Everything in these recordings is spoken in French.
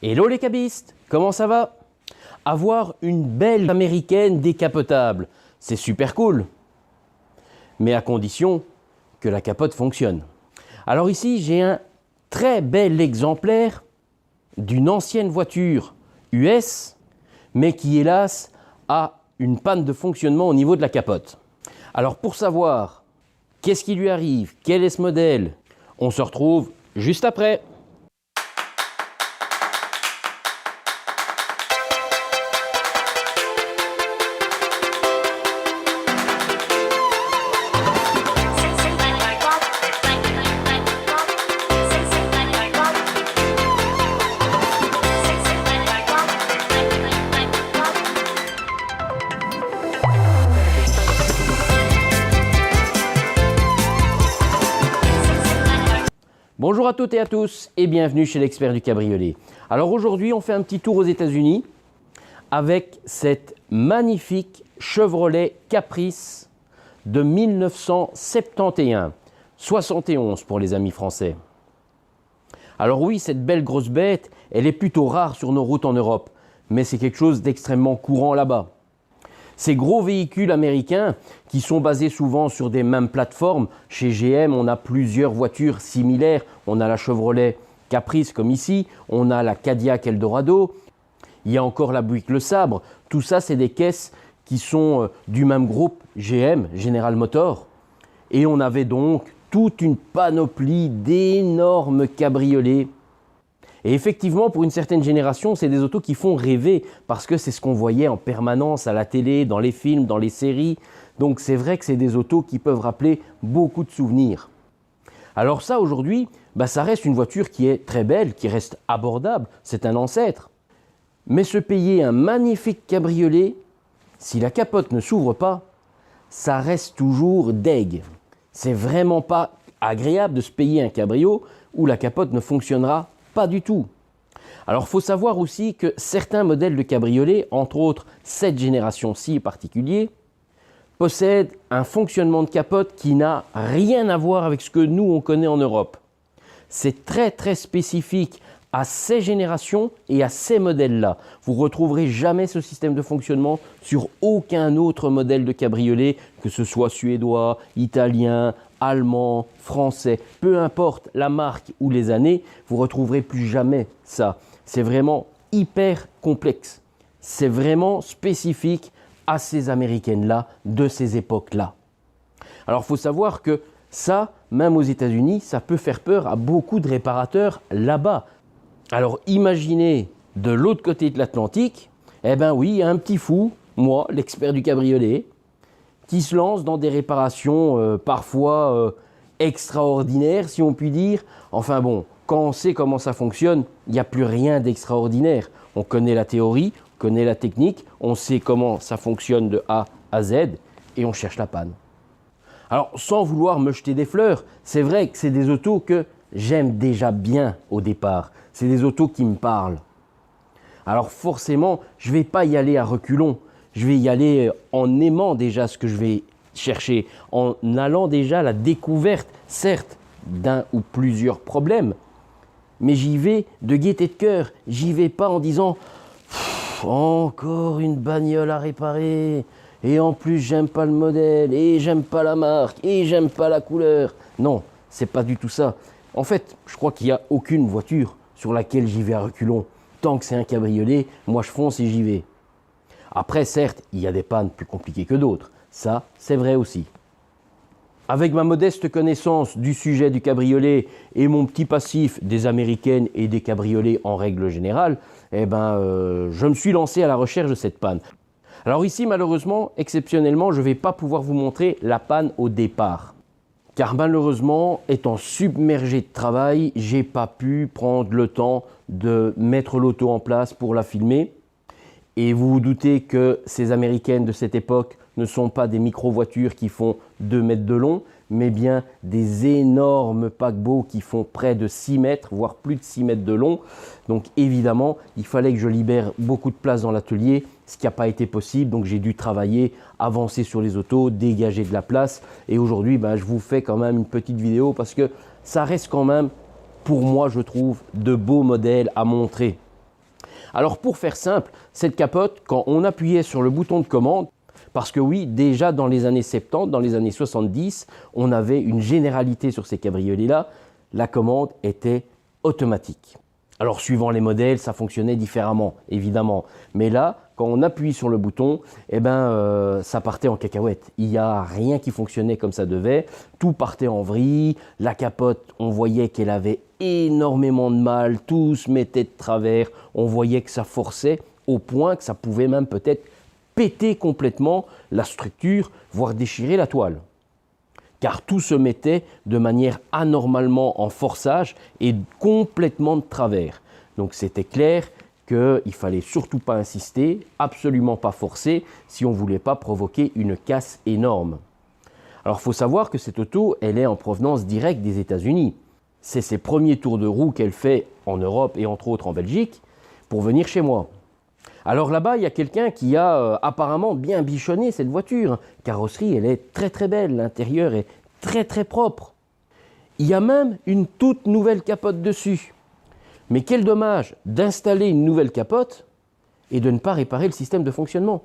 Hello les cabistes, comment ça va? Avoir une belle américaine décapotable, c'est super cool. Mais à condition que la capote fonctionne. Alors ici, j'ai un très bel exemplaire d'une ancienne voiture US, mais qui hélas a une panne de fonctionnement au niveau de la capote. Alors pour savoir qu'est-ce qui lui arrive, quel est ce modèle, on se retrouve juste après. Bonjour à toutes et à tous et bienvenue chez l'expert du cabriolet. Alors aujourd'hui on fait un petit tour aux États-Unis avec cette magnifique Chevrolet Caprice de 1971, 71 pour les amis français. Alors oui, cette belle grosse bête, elle est plutôt rare sur nos routes en Europe, mais c'est quelque chose d'extrêmement courant là-bas. Ces gros véhicules américains qui sont basés souvent sur des mêmes plateformes. Chez GM, on a plusieurs voitures similaires. On a la Chevrolet Caprice comme ici, on a la Cadillac Eldorado, il y a encore la Buick Le Sabre. Tout ça, c'est des caisses qui sont du même groupe GM, General Motors. Et on avait donc toute une panoplie d'énormes cabriolets. Et effectivement, pour une certaine génération, c'est des autos qui font rêver parce que c'est ce qu'on voyait en permanence à la télé, dans les films, dans les séries. Donc c'est vrai que c'est des autos qui peuvent rappeler beaucoup de souvenirs. Alors ça, aujourd'hui, ça reste une voiture qui est très belle, qui reste abordable. C'est un ancêtre. Mais se payer un magnifique cabriolet, si la capote ne s'ouvre pas, ça reste toujours deg. C'est vraiment pas agréable de se payer un cabrio où la capote ne fonctionnera pas du tout. Alors, il faut savoir aussi que certains modèles de cabriolet, entre autres cette génération-ci en particulier, possèdent un fonctionnement de capote qui n'a rien à voir avec ce que nous, on connaît en Europe. C'est très, très spécifique à ces générations et à ces modèles-là. Vous ne retrouverez jamais ce système de fonctionnement sur aucun autre modèle de cabriolet, que ce soit suédois, italien, allemand, français, peu importe la marque ou les années, vous ne retrouverez plus jamais ça. C'est vraiment hyper complexe. C'est vraiment spécifique à ces américaines-là, de ces époques-là. Alors, il faut savoir que ça, même aux États-Unis, ça peut faire peur à beaucoup de réparateurs là-bas. Alors, imaginez de l'autre côté de l'Atlantique, eh bien oui, il y a un petit fou, moi, l'expert du cabriolet, qui se lance dans des réparations parfois extraordinaires, si on peut dire. Enfin bon, quand on sait comment ça fonctionne, il n'y a plus rien d'extraordinaire. On connaît la théorie, on connaît la technique, on sait comment ça fonctionne de A à Z et on cherche la panne. Alors, sans vouloir me jeter des fleurs, c'est vrai que c'est des autos que j'aime déjà bien au départ. C'est des autos qui me parlent. Alors forcément, je ne vais pas y aller à reculons. Je vais y aller en aimant déjà ce que je vais chercher, en allant déjà à la découverte, certes, d'un ou plusieurs problèmes, mais j'y vais de gaieté de cœur. J'y vais pas en disant « encore une bagnole à réparer, et en plus j'aime pas le modèle, et j'aime pas la marque, et j'aime pas la couleur ». Non, c'est pas du tout ça. En fait, je crois qu'il n'y a aucune voiture sur laquelle j'y vais à reculons. Tant que c'est un cabriolet, moi je fonce et j'y vais. Après, certes, il y a des pannes plus compliquées que d'autres. Ça, c'est vrai aussi. Avec ma modeste connaissance du sujet du cabriolet et mon petit passif des américaines et des cabriolets en règle générale, je me suis lancé à la recherche de cette panne. Alors ici, malheureusement, exceptionnellement, je ne vais pas pouvoir vous montrer la panne au départ. Car malheureusement, étant submergé de travail, je n'ai pas pu prendre le temps de mettre l'auto en place pour la filmer. Et vous vous doutez que ces américaines de cette époque ne sont pas des micro-voitures qui font 2 mètres de long, mais bien des énormes paquebots qui font près de 6 mètres, voire plus de 6 mètres de long. Donc évidemment, il fallait que je libère beaucoup de place dans l'atelier, ce qui n'a pas été possible. Donc j'ai dû travailler, avancer sur les autos, dégager de la place. Et aujourd'hui, je vous fais quand même une petite vidéo parce que ça reste quand même, pour moi, je trouve, de beaux modèles à montrer. Alors pour faire simple, cette capote, quand on appuyait sur le bouton de commande, parce que oui, déjà dans les années 70, dans les années 70, on avait une généralité sur ces cabriolets-là, la commande était automatique. Alors suivant les modèles, ça fonctionnait différemment, évidemment. Mais là, quand on appuie sur le bouton, ça partait en cacahuète. Il n'y a rien qui fonctionnait comme ça devait. Tout partait en vrille. La capote, on voyait qu'elle avait énormément de mal. Tout se mettait de travers. On voyait que ça forçait au point que ça pouvait même peut-être péter complètement la structure, voire déchirer la toile. Car tout se mettait de manière anormalement en forçage et complètement de travers. Donc c'était clair qu'il ne fallait surtout pas insister, absolument pas forcer, si on ne voulait pas provoquer une casse énorme. Alors il faut savoir que cette auto, elle est en provenance directe des États-Unis. C'est ses premiers tours de roue qu'elle fait en Europe et entre autres en Belgique pour venir chez moi. Alors là-bas, il y a quelqu'un qui a apparemment bien bichonné cette voiture. Carrosserie, elle est très très belle, l'intérieur est très très propre. Il y a même une toute nouvelle capote dessus. Mais quel dommage d'installer une nouvelle capote et de ne pas réparer le système de fonctionnement.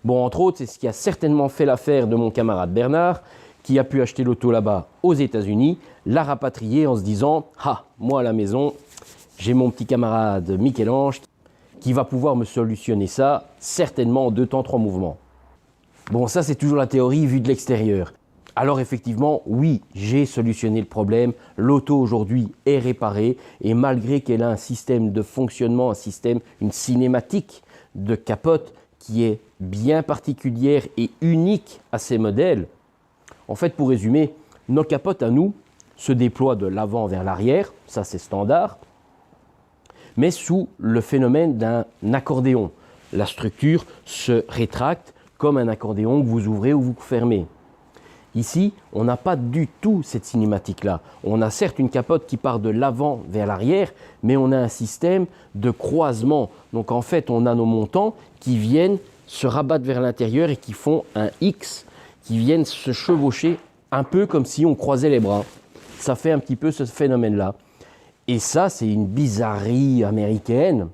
Bon, entre autres, c'est ce qui a certainement fait l'affaire de mon camarade Bernard, qui a pu acheter l'auto là-bas aux États-Unis, la rapatrier en se disant « Ah, moi à la maison, j'ai mon petit camarade Michel-Ange qui va pouvoir me solutionner ça, certainement en 2 temps, 3 mouvements. » Bon, ça c'est toujours la théorie vue de l'extérieur. Alors effectivement, oui, j'ai solutionné le problème. L'auto aujourd'hui est réparée et malgré qu'elle a un système de fonctionnement, une cinématique de capote qui est bien particulière et unique à ces modèles. En fait, pour résumer, nos capotes à nous se déploient de l'avant vers l'arrière, ça c'est standard, mais sous le phénomène d'un accordéon. La structure se rétracte comme un accordéon que vous ouvrez ou vous fermez. Ici, on n'a pas du tout cette cinématique-là. On a certes une capote qui part de l'avant vers l'arrière, mais on a un système de croisement. Donc en fait, on a nos montants qui viennent se rabattre vers l'intérieur et qui font un X, qui viennent se chevaucher un peu comme si on croisait les bras. Ça fait un petit peu ce phénomène-là. Et ça, c'est une bizarrerie américaine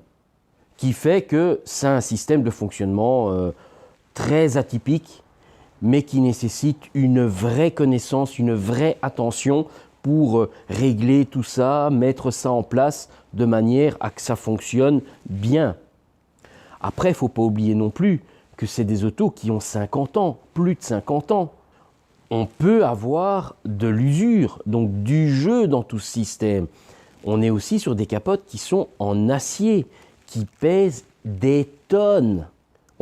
qui fait que c'est un système de fonctionnement très atypique, mais qui nécessite une vraie connaissance, une vraie attention pour régler tout ça, mettre ça en place de manière à que ça fonctionne bien. Après, il ne faut pas oublier non plus que c'est des autos qui ont 50 ans, plus de 50 ans. On peut avoir de l'usure, donc du jeu dans tout ce système. On est aussi sur des capotes qui sont en acier, qui pèsent des tonnes.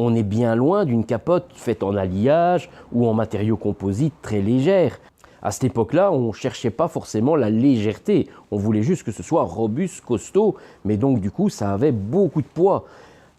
On est bien loin d'une capote faite en alliage ou en matériaux composites très légères. À cette époque-là, on ne cherchait pas forcément la légèreté. On voulait juste que ce soit robuste, costaud, mais donc du coup, ça avait beaucoup de poids.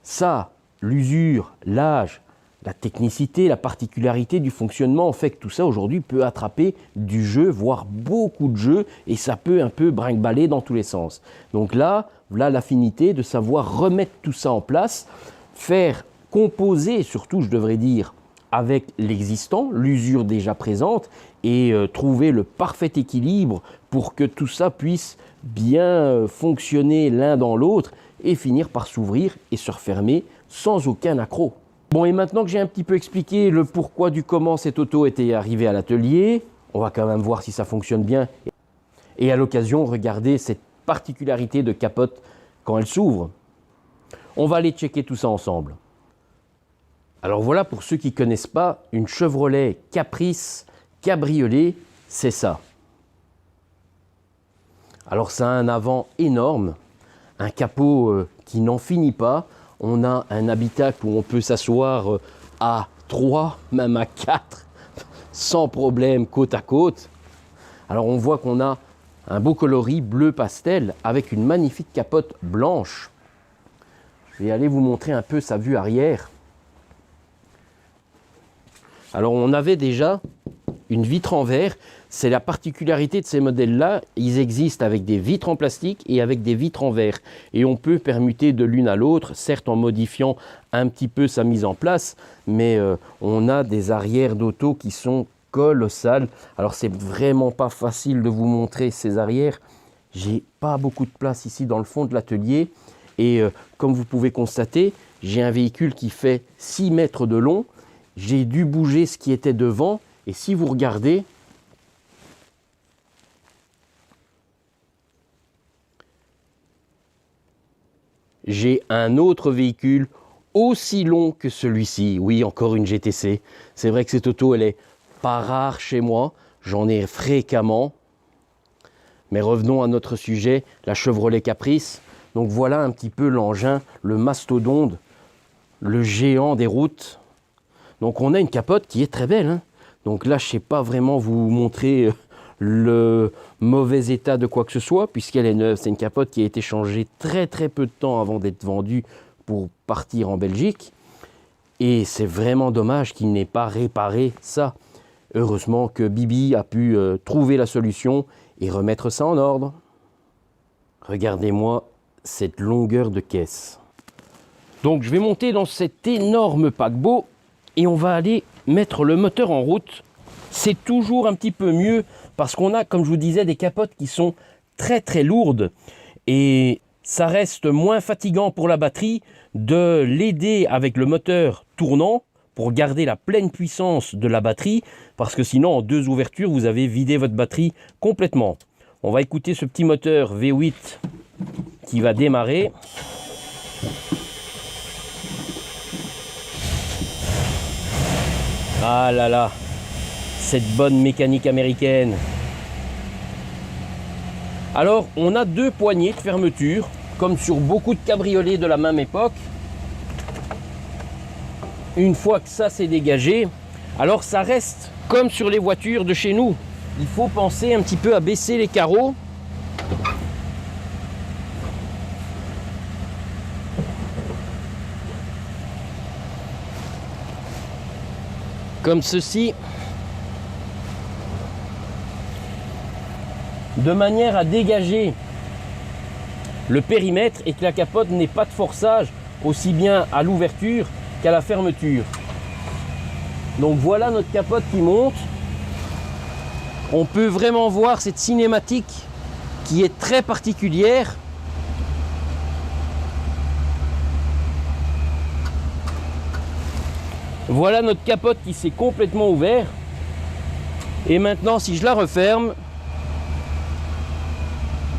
Ça, l'usure, l'âge, la technicité, la particularité du fonctionnement fait que tout ça aujourd'hui peut attraper du jeu, voire beaucoup de jeux, et ça peut un peu brinque-baller dans tous les sens. Donc là, voilà l'affinité de savoir remettre tout ça en place, faire composer, surtout je devrais dire, avec l'existant, l'usure déjà présente, et trouver le parfait équilibre pour que tout ça puisse bien fonctionner l'un dans l'autre et finir par s'ouvrir et se refermer sans aucun accroc. Bon, et maintenant que j'ai un petit peu expliqué le pourquoi du comment cette auto était arrivée à l'atelier, on va quand même voir si ça fonctionne bien. Et à l'occasion, regarder cette particularité de capote quand elle s'ouvre. On va aller checker tout ça ensemble. Alors voilà, pour ceux qui ne connaissent pas, une Chevrolet Caprice cabriolet, c'est ça. Alors ça a un avant énorme, un capot qui n'en finit pas. On a un habitacle où on peut s'asseoir à 3, même à 4, sans problème, côte à côte. Alors on voit qu'on a un beau coloris bleu pastel avec une magnifique capote blanche. Je vais aller vous montrer un peu sa vue arrière. Alors on avait déjà une vitre en verre. C'est la particularité de ces modèles-là. Ils existent avec des vitres en plastique et avec des vitres en verre. Et on peut permuter de l'une à l'autre, certes en modifiant un petit peu sa mise en place, mais on a des arrières d'auto qui sont colossales. Alors c'est vraiment pas facile de vous montrer ces arrières. J'ai pas beaucoup de place ici dans le fond de l'atelier. Et comme vous pouvez constater, j'ai un véhicule qui fait 6 mètres de long. J'ai dû bouger ce qui était devant. Et si vous regardez, j'ai un autre véhicule aussi long que celui-ci. Oui, encore une GTC. C'est vrai que cette auto, elle est pas rare chez moi. J'en ai fréquemment. Mais revenons à notre sujet, la Chevrolet Caprice. Donc voilà un petit peu l'engin, le mastodonte, le géant des routes. Donc on a une capote qui est très belle, hein. Donc là, je ne sais pas vraiment vous montrer le mauvais état de quoi que ce soit, puisqu'elle est neuve. C'est une capote qui a été changée très peu de temps avant d'être vendue pour partir en Belgique. Et c'est vraiment dommage qu'il n'ait pas réparé ça. Heureusement que Bibi a pu trouver la solution et remettre ça en ordre. Regardez-moi cette longueur de caisse. Donc je vais monter dans cet énorme paquebot et on va aller mettre le moteur en route. C'est toujours un petit peu mieux parce qu'on a, comme je vous disais, des capotes qui sont très lourdes et ça reste moins fatigant pour la batterie de l'aider avec le moteur tournant pour garder la pleine puissance de la batterie, parce que sinon en 2 ouvertures vous avez vidé votre batterie complètement. On va écouter ce petit moteur V8 qui va démarrer. Ah là là, cette bonne mécanique américaine. Alors on a 2 poignées de fermeture comme sur beaucoup de cabriolets de la même époque. Une fois que ça s'est dégagé, alors ça reste comme sur les voitures de chez nous. Il faut penser un petit peu à baisser les carreaux. Comme ceci. De manière à dégager le périmètre et que la capote n'ait pas de forçage aussi bien à l'ouverture qu'à la fermeture. Donc voilà notre capote qui monte. On peut vraiment voir cette cinématique qui est très particulière. Voilà notre capote qui s'est complètement ouverte. Et maintenant, si je la referme,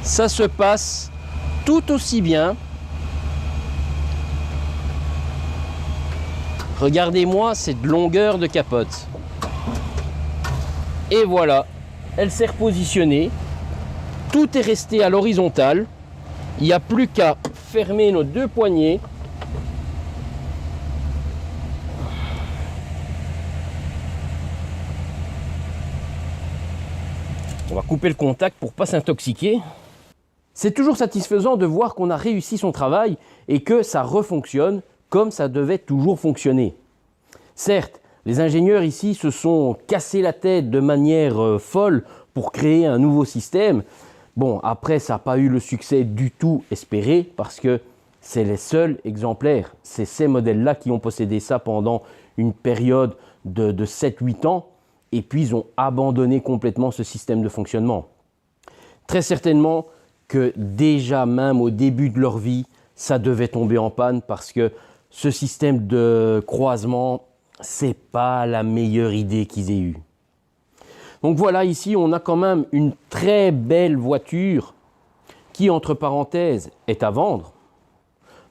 ça se passe tout aussi bien. Regardez-moi cette longueur de capote. Et voilà, elle s'est repositionnée. Tout est resté à l'horizontale. Il n'y a plus qu'à fermer nos 2 poignées. On va couper le contact pour ne pas s'intoxiquer. C'est toujours satisfaisant de voir qu'on a réussi son travail et que ça refonctionne comme ça devait toujours fonctionner. Certes, les ingénieurs ici se sont cassés la tête de manière folle pour créer un nouveau système. Bon, après, ça n'a pas eu le succès du tout espéré parce que c'est les seuls exemplaires. C'est ces modèles-là qui ont possédé ça pendant une période de 7-8 ans et puis ils ont abandonné complètement ce système de fonctionnement. Très certainement que déjà même au début de leur vie, ça devait tomber en panne parce que ce système de croisement, c'est pas la meilleure idée qu'ils aient eue. Donc voilà, ici, on a quand même une très belle voiture qui, entre parenthèses, est à vendre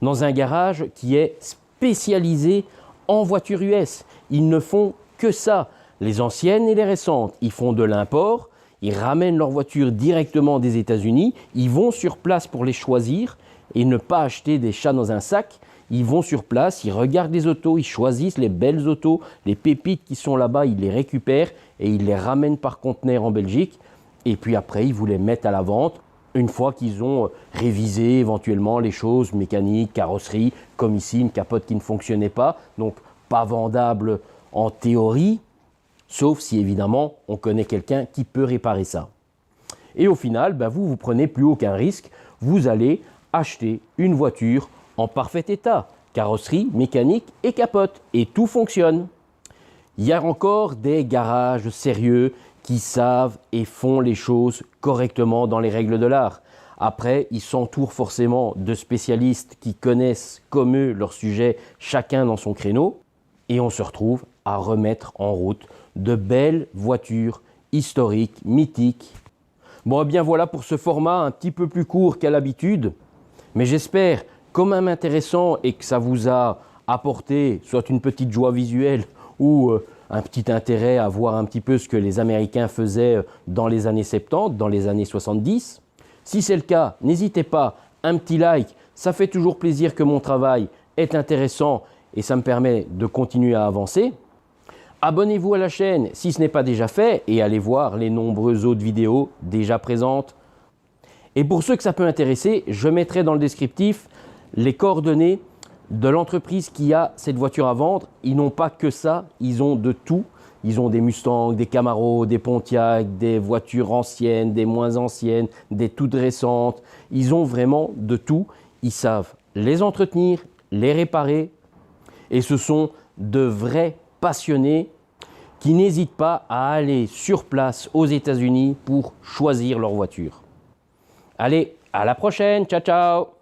dans un garage qui est spécialisé en voitures US. Ils ne font que ça, les anciennes et les récentes. Ils font de l'import, ils ramènent leurs voitures directement des États-Unis, ils vont sur place pour les choisir et ne pas acheter des chats dans un sac. Ils vont sur place, ils regardent les autos, ils choisissent les belles autos, les pépites qui sont là-bas, ils les récupèrent et ils les ramènent par conteneur en Belgique. Et puis après, ils vous les mettent à la vente une fois qu'ils ont révisé éventuellement les choses mécaniques, carrosserie, comme ici, une capote qui ne fonctionnait pas, donc pas vendable en théorie, sauf si évidemment on connaît quelqu'un qui peut réparer ça. Et au final, vous prenez plus aucun risque, vous allez acheter une voiture en parfait état, carrosserie, mécanique et capote, et tout fonctionne. Il y a encore des garages sérieux qui savent et font les choses correctement dans les règles de l'art. Après, ils s'entourent forcément de spécialistes qui connaissent comme eux leur sujet, chacun dans son créneau. Et on se retrouve à remettre en route de belles voitures historiques, mythiques. Bon, eh bien voilà pour ce format un petit peu plus court qu'à l'habitude. Mais j'espère quand même intéressant et que ça vous a apporté soit une petite joie visuelle ou un petit intérêt à voir un petit peu ce que les Américains faisaient dans les années 70, dans les années 70. Si c'est le cas, n'hésitez pas, un petit like, ça fait toujours plaisir que mon travail est intéressant et ça me permet de continuer à avancer. Abonnez-vous à la chaîne si ce n'est pas déjà fait et allez voir les nombreuses autres vidéos déjà présentes. Et pour ceux que ça peut intéresser, je mettrai dans le descriptif les coordonnées de l'entreprise qui a cette voiture à vendre. Ils n'ont pas que ça, ils ont de tout. Ils ont des Mustangs, des Camaro, des Pontiac, des voitures anciennes, des moins anciennes, des toutes récentes. Ils ont vraiment de tout. Ils savent les entretenir, les réparer. Et ce sont de vrais passionnés qui n'hésitent pas à aller sur place aux États-Unis pour choisir leur voiture. Allez, à la prochaine, ciao ciao!